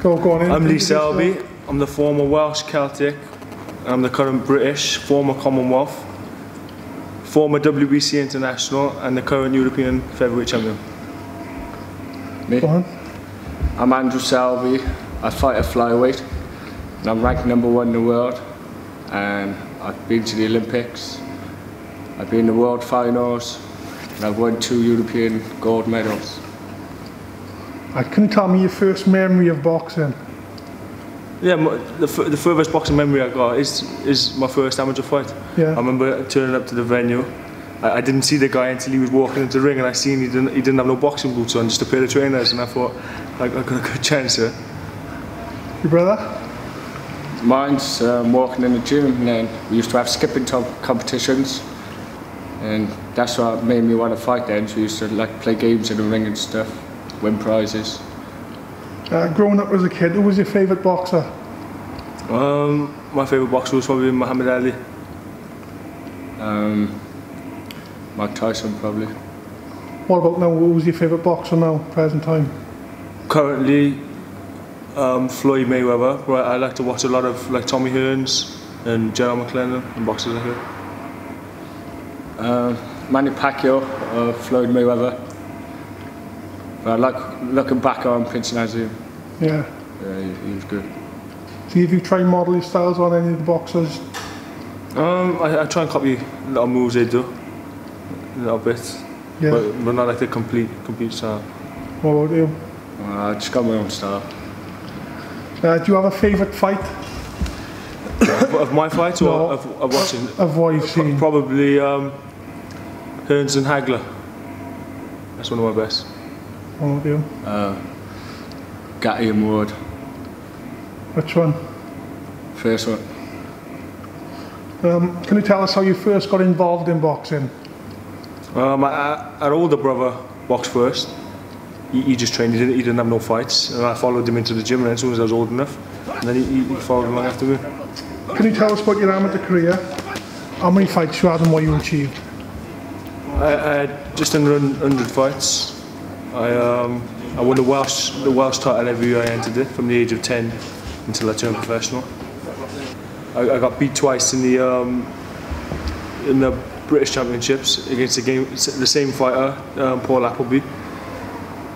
Go on in. I'm Lee Selby. I'm the former Welsh Celtic. I'm the current British, former Commonwealth, former WBC international, and the current European featherweight champion. Me? Go on. I'm Andrew Selby. I fight at flyweight, and I'm ranked #1 in the world. And I've been to the Olympics. I've been in the World Finals, and I've won 2 European gold medals. Can you tell me your first memory of boxing? Yeah, the furthest boxing memory I got is my first amateur fight. Yeah. I remember turning up to the venue. I didn't see the guy until he was walking into the ring, and I seen he didn't have no boxing boots on, just a pair of trainers, and I thought I got a good chance here. Your brother? Mine's walking in the gym, and then we used to have skipping competitions, and that's what made me want to fight then. So we used to like play games in the ring and stuff, win prizes. Growing up as a kid, who was your favourite boxer? My favourite boxer was probably Muhammad Ali. Mike Tyson probably. What about now? Who was your favourite boxer now, present time? Currently, Floyd Mayweather. But I like to watch a lot of like Tommy Hearns and Gerald McClellan and boxers like that. Manny Pacquiao, Floyd Mayweather. But I like looking back on Prince Nazim. Yeah. Yeah, he was good. So have you tried model your styles on any of the boxers? I try and copy little moves they do, a little bit, Yeah. but not like the complete style. What about you? I just got my own style. Do you have a favourite fight? Of my fights or No, of watching? Of what you've seen? Probably Hearns and Hagler. That's one of my best. What about you? Gatty and Ward. Which one? First one. Can you tell us how you first got involved in boxing? Our older brother boxed first. He just trained, he didn't have no fights, and I followed him into the gym, and as soon as I was old enough, and then he followed along after me. Can you tell us about your amateur career? How many fights you had and what you achieved? I had just under 100 fights. I won the Welsh title every year I entered it, from the age of 10 until I turned professional. I got beat twice in the British Championships against the same fighter, Paul Appleby.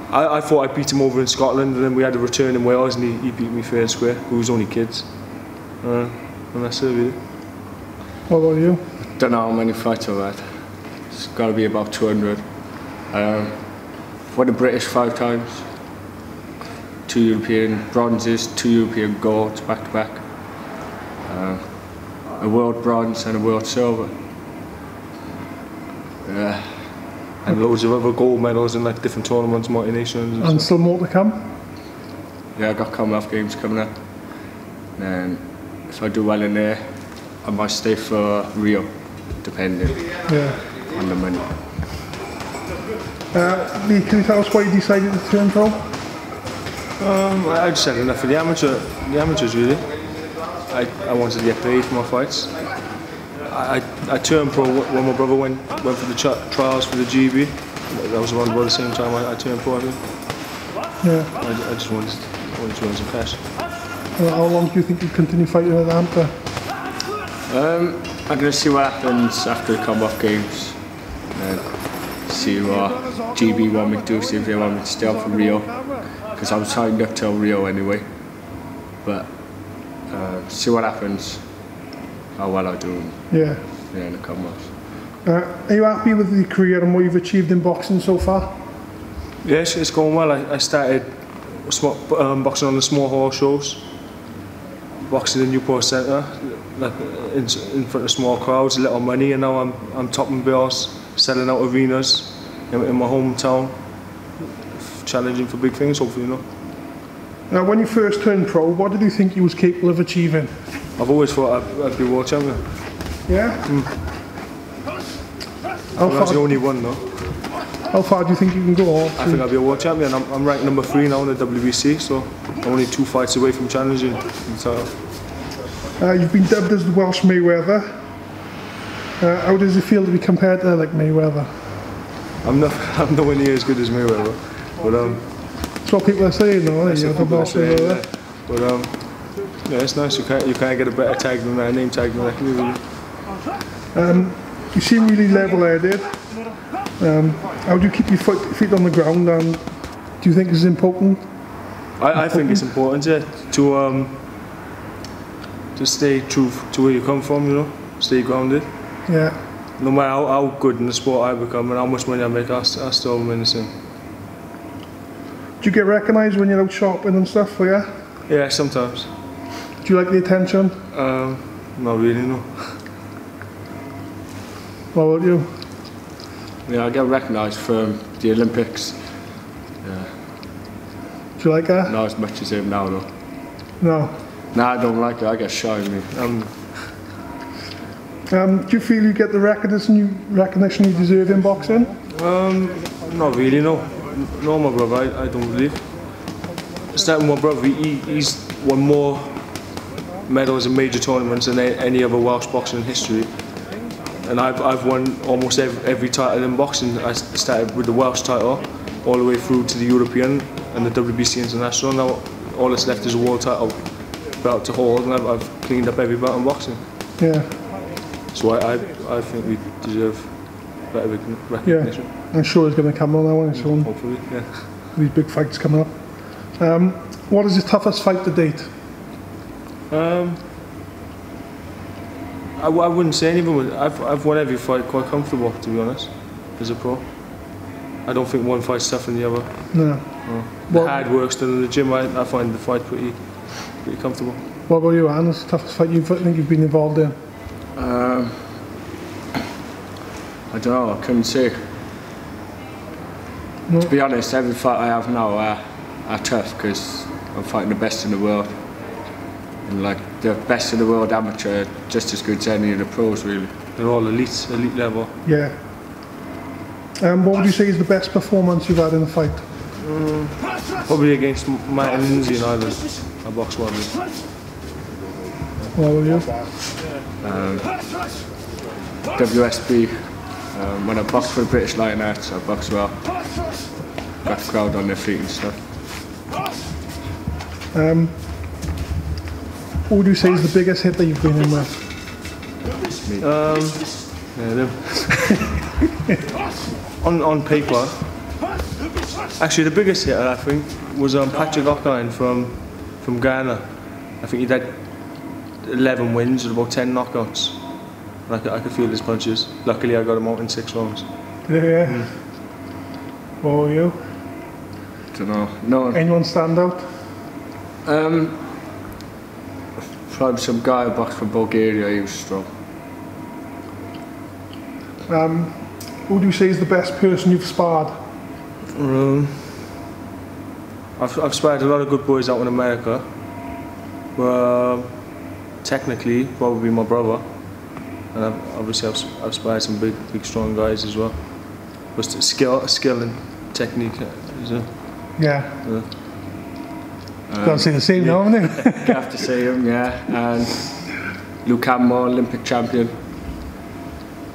I thought I beat him over in Scotland, and then we had a return in Wales, and he beat me fair and square. We was only kids, and that's it really. What about you? Don't know how many fights I've had. It's got to be about 200. Won the British 5 times, 2 European bronzes, 2 European golds back to back, a world bronze and a world silver. And loads of other gold medals in like different tournaments, multi-nations. And still more to come? Yeah, I got Commonwealth Games coming up. And if I do well in there, I might stay for Rio, depending on the money. Lee, can you tell us why you decided to turn pro? I just had enough of the amateurs really. I wanted to get paid for my fights. I turned pro when my brother went for the trials for the GB. That was around about the same time I turned pro, I think. Yeah. I just wanted to earn some cash. How long do you think you'll continue fighting at amateur? I'm going to see what happens after the Commonwealth Games. See what GB want me to do, see if they want me to stay on for Rio. Because I'm signed up till Rio anyway. But see what happens, how well I do in the Commonwealth. Are you happy with your career and what you've achieved in boxing so far? Yes, it's going well. I started boxing on the small hall shows, boxing in Newport Center, like in front of small crowds, little money, and now I'm topping bills, selling out arenas in my hometown, challenging for big things, hopefully, you know. Now, when you first turned pro, what did you think you was capable of achieving? I've always thought I'd be world champion. Yeah? That's the only one though. How far do you think you can go? I think I'll be a world champion. I'm ranked #3 now in the WBC, so I'm only 2 fights away from challenging. You've been dubbed as the Welsh Mayweather. How does it feel to be compared to like Mayweather? I'm nowhere near as good as Mayweather, but that's what people are saying though, aren't you? That's what people are saying, yeah. But yeah, it's nice. You can't get a better tag than that, name tag than that. Really. You seem really level-headed. How do you keep your feet on the ground, and do you think it's important? I think it's important, yeah, to stay true to where you come from, you know, stay grounded. Yeah. No matter how good in the sport I become and how much money I make, I still remain the same. Do you get recognised when you're out shopping and stuff, yeah? Yeah, sometimes. Do you like the attention? Not really, no. What about you? Yeah, I get recognised from the Olympics. Yeah. Do you like that? Not as much as him now, though. No. Nah, I don't like it. I get shy of me. Do you feel you get the recognition you deserve in boxing? Not really, no. No, my brother, I don't believe. Starting my brother, he's won more medals in major tournaments than any other Welsh boxer in history. And I've won almost every title in boxing. I started with the Welsh title, all the way through to the European and the WBC International. Now all that's left is a world title belt to hold, and I've cleaned up every belt in boxing. Yeah. So I think we deserve better recognition. Yeah. I'm sure he's going to come on now, so hopefully, yeah. These big fights coming up. What is your toughest fight to date? I wouldn't say anything. I've won every fight quite comfortable, to be honest, as a pro. I don't think one fight's tougher than the other. No. The hard work's done in the gym. I find the fight pretty comfortable. What about you, Anne? What's the toughest fight you think you've been involved in? I don't know, I couldn't say. No. To be honest, every fight I have now are tough because I'm fighting the best in the world. And like the best in the world amateur are just as good as any of the pros, really. They're all elite level. Yeah. What would you say is the best performance you've had in a fight? Probably against Martin Lindsay in Ireland. I boxed well. What about you? WSB. When I boxed for the British Lionhearts, I boxed well. Got the crowd on their feet and stuff. What would you say is the biggest hit that you've been in with? Me. On paper, actually the biggest hit I think was Patrick O'Kine from Ghana. I think he had 11 wins and about 10 knockouts. I could feel his punches. Luckily I got him out in 6 rounds. Yeah. What about you? Don't know. No. Anyone stand out? Probably some guy who boxed from Bulgaria. He was strong. Who do you say is the best person you've sparred? I've sparred a lot of good boys out in America. Technically, probably my brother. And obviously I've sparred some big strong guys as well. But skill and technique, is it? Yeah. Can't say the same now, haven't you? You have to say him, yeah. And Luke Campbell, Olympic champion.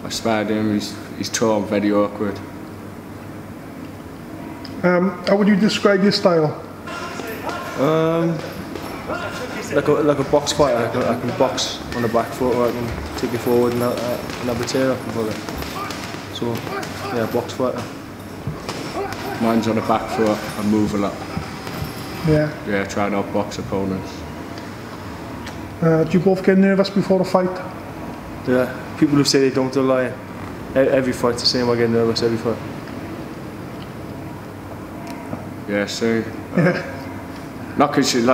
I sparred him. He's tall and very awkward. How would you describe your style? Like a box fighter. I can box on the back foot, or I can take it forward and have a tear up and pull it. So, yeah, box fighter. Mine's on the back foot. I move a lot. Yeah. Yeah, try and outbox opponents. Do you both get nervous before a fight? Yeah. People who say they don't are lying. Every fight's the same. I get nervous every fight. Yeah, so. Not because you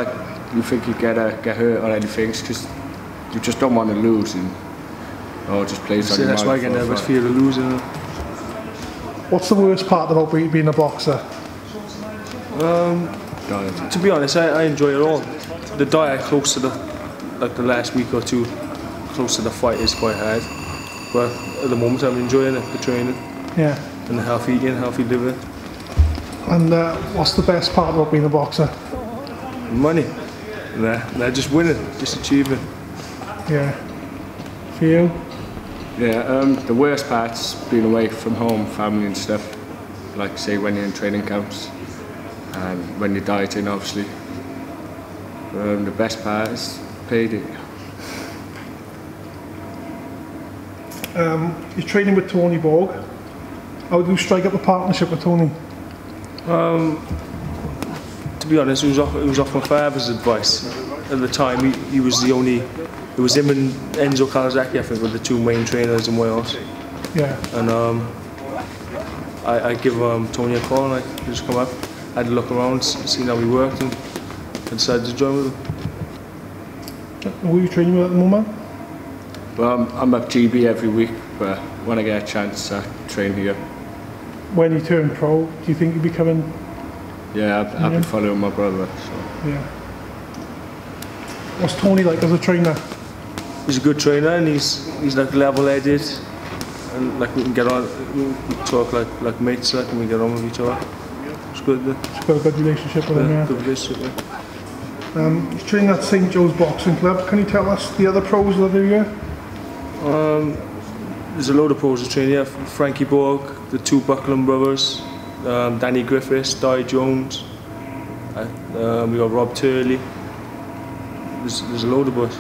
think you get hurt or anything, it's because you just don't want to lose and just plays on your mind. That's why I get nervous, fear of losing. What's the worst part about being a boxer? To be honest, I enjoy it all. The diet close to the last week or two, close to the fight is quite hard. But at the moment I'm enjoying it, the training. Yeah. And the healthy eating, healthy living. And what's the best part about being a boxer? Money. Nah, just winning, just achieving. Yeah. For you? Yeah, the worst part's being away from home, family and stuff. Like say when you're in training camps and when you're dieting, obviously. The best part is payday. You're training with Tony Borg. How do you strike up a partnership with Tony? To be honest, it was off my father's advice. At the time, he was the only. It was him and Enzo Calzecchi, I think, were the two main trainers in Wales. Yeah. And I give Tony a call and I just come up, had a look around, seen how he worked, and I decided to join with him. Who are you training with at the moment? Well, I'm at GB every week, but when I get a chance, I train here. When you turn pro, do you think you'll be coming? Yeah, I've been following my brother. So. Yeah. What's Tony like as a trainer? He's a good trainer, and he's like level-headed, and like we can get on, we talk like mates, like, and we get on with each other. It's good. You've got a good relationship with him, yeah. Good relationship. Yeah. He's training at St Joe's Boxing Club. Can you tell us the other pros that are here? There's a load of pros that train here. Frankie Borg, the two Buckland brothers, Danny Griffiths, Dai Jones. We got Rob Turley. There's a load of boys.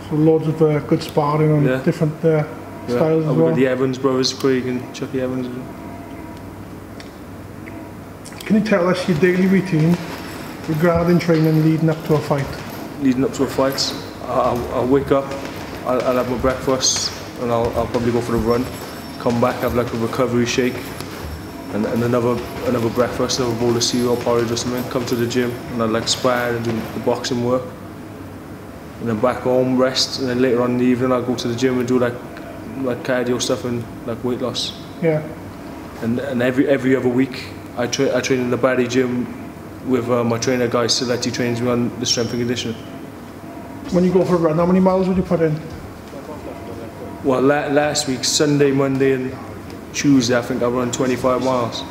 So loads of good sparring on different styles as well. We've got the Evans brothers, Craig and Chucky Evans. Can you tell us your daily routine regarding training leading up to a fight? Leading up to a fight, I'll wake up, I'll have my breakfast, and I'll probably go for a run. Come back, have like a recovery shake, and another breakfast, another bowl of cereal, porridge or something. Come to the gym, and I'll like spar and do the boxing work. And then back home, rest, and then later on in the evening I'll go to the gym and do like cardio stuff and like weight loss. Yeah. And every other week I train in the Barry gym with my trainer guy Sid. He trains me on the strength and conditioning. When you go for a run, how many miles would you put in? Well, last week, Sunday, Monday and Tuesday, I think I run 25 miles.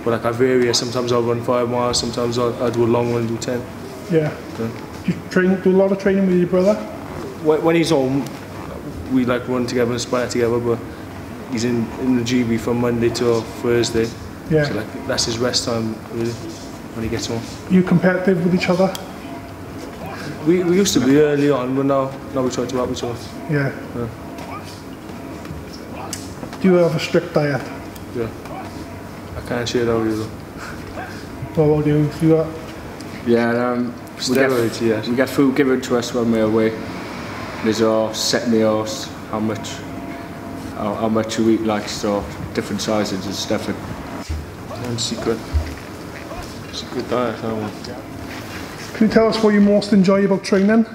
But like I vary, sometimes I'll run 5 miles, sometimes I'll do a long one and do 10. Yeah. Do you do a lot of training with your brother? When he's home, we like run together and spar together, but he's in the GB from Monday to Thursday. Yeah. So like that's his rest time really, when he gets home. Are you competitive with each other? We used to be early on, but now we try to help each other. Yeah. Do you have a strict diet? Yeah. I can't share that with you. What about you? You got? Yeah. Steroids, yes. We get food given to us when we're away. There's all set meals, how much you eat, like so different sizes and stuff. And secret diet. Can you tell us what you most enjoy about training?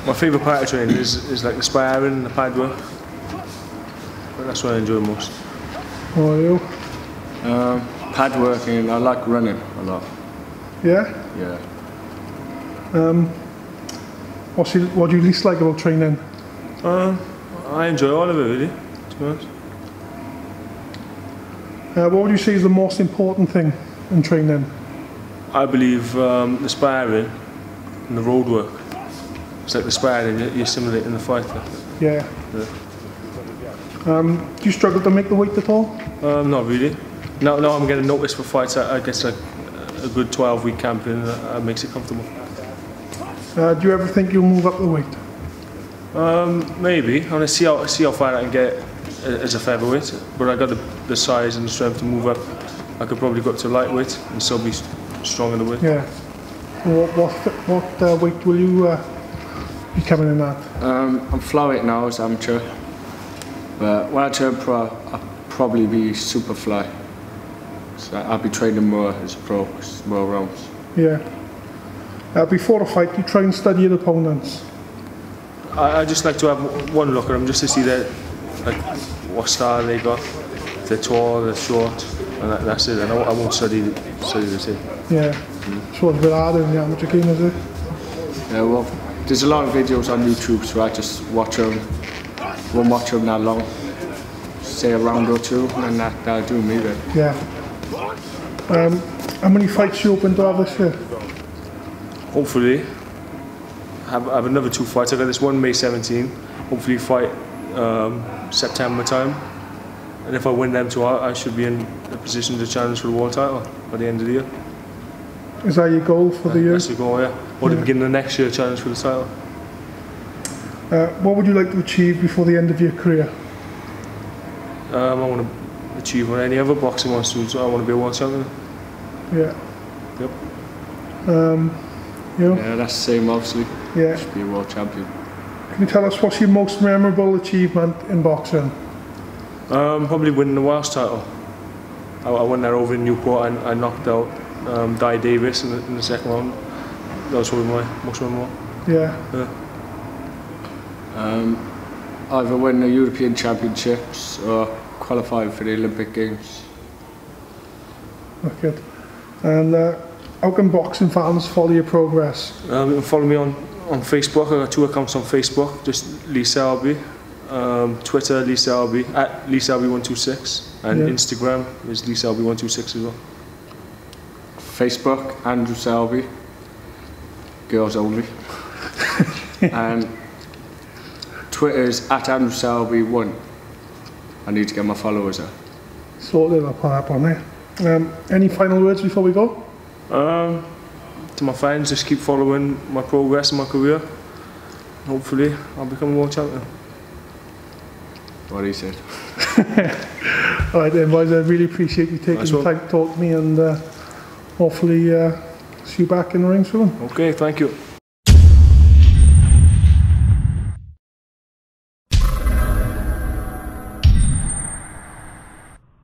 My favourite part of training is like the sparring and the pad work. That's what I enjoy most. What are you? Pad working. I like running a lot. Yeah. Yeah. What do you least like about training? I enjoy all of it really, to be honest. What would you say is the most important thing in training? I believe the sparring and the road work. It's like the sparring, you're simulating the fight. Yeah. Do you struggle to make the weight at all? Not really. Now I'm getting noticed for fights. I guess like a good 12-week camping makes it comfortable. Do you ever think you'll move up the weight? Maybe. I want to see how far I can get as a featherweight. But I got the size and the strength to move up. I could probably go up to lightweight and still be strong in the weight. Yeah. What weight will you be coming in at? I'm flyweight now as amateur. But when I turn pro, I'll probably be super fly. So I'll be training more as a pro, more rounds. Yeah. Before a fight, you try and study your opponents. I just like to have one look at them just to see like what style they got. If they're tall, they're short, and that's it. And I won't study the team. Yeah. So it's a bit harder in the amateur game, is it? Yeah. Well, there's a lot of videos on YouTube, so I just watch them. Won't watch them that long. Say a round or two, and that'll do me then. Yeah. How many fights you hoping to have this year? Hopefully, have another 2 fights. I got this one May 17. Hopefully, fight September time. And if I win them 2, I should be in a position to challenge for the world title by the end of the year. Is that your goal for the year? That's the goal, yeah. or the beginning of next year, challenge for the title. What would you like to achieve before the end of your career? I want to achieve what any other boxing wants to, so I want to be a world champion. Yeah. Yep. You know? Yeah, that's the same obviously. Yeah. Just be a world champion. Can you tell us what's your most memorable achievement in boxing? Probably winning the Welsh title. I won that over in Newport and I knocked out Dai Davies in the second round. That was probably my most memorable. Yeah. Either win the European Championships or qualify for the Olympic Games. Okay. And how can boxing fans follow your progress? You can follow me on Facebook. I got 2 accounts on Facebook, just Lee Selby. Twitter, Lee Selby, at Lee Selby126, and Instagram is Lee Selby126 as well. Facebook, Andrew Selby, girls only. And Twitter is at Andrew Selby1. I need to get my followers up. Sorted, I'll put that on there. Any final words before we go? To my fans, just keep following my progress in my career. Hopefully, I'll become a world champion. What he said. Alright then boys, I really appreciate you taking the time to talk to me, and hopefully see you back in the ring soon. Okay, thank you.